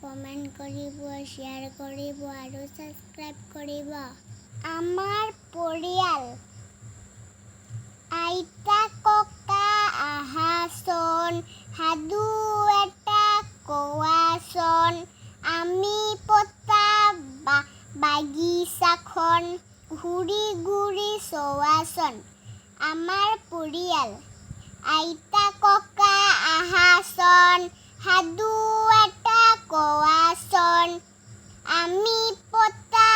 Comment কৰিব, share কৰিব আৰু ছাবস্ক্ৰাইব কৰিব। আমাৰ পৰিয়াল আইতা ককা আহাচোন, সাধু এটা কোৱাচোন, আমি পতা বাগিচাখন ঘূৰি ঘূৰি চোৱাচোন। আমাৰ পৰিয়াল আইতা ককা আহাচোন, সাধু এটা কোৱাচোন, আমি পতা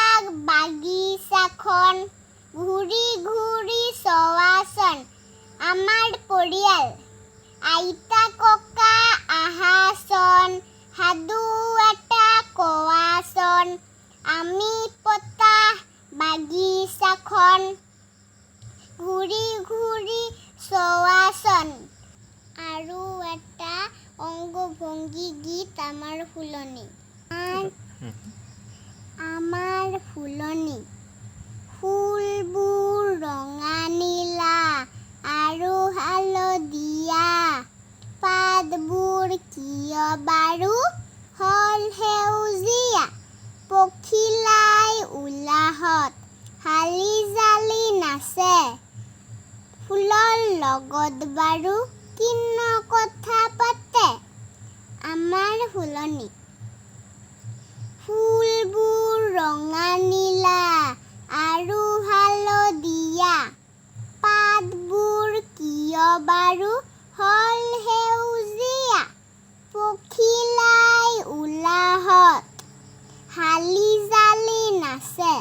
বাগিচাখন ঘূৰি ঘূৰি চোৱাচোন। আমাৰ পৰিয়াল আইতা ককা আহাচোন, সাধু এটা কোৱাচোন, আমি পতা বাগিচাখন ঘূৰি ঘূৰি চোৱাচোন। আৰু এটা অংগভংগী গীত আমাৰ ফুলনি। আমাৰ ফুলনি ফুলবোৰ ৰঙা নীলা আৰু হালধীয়া, পাতবোৰ কিয় বাৰু হ'ল সেউজীয়া, পখিলাই উলাহত হালি জালি নাচে, ফুলৰ লগত বাৰু কিনো কথা পাতে। আমাৰ ফুলনি ফুলবোৰ ৰঙা নীলা আৰু হালধীয়া, পাতবোৰ কিয় বাৰু হ'ল সেউজীয়া, পখিলাই উলাহত হালি জালি নাচে,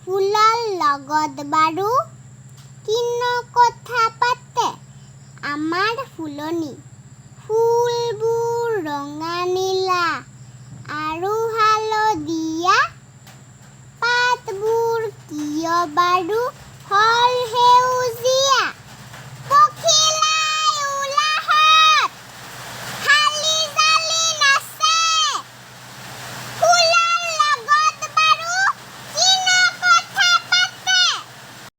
ফুলৰ লগত বাৰু কিনো কথা পাতে। আমাৰ ফুলনি ফুলবোৰ ৰঙা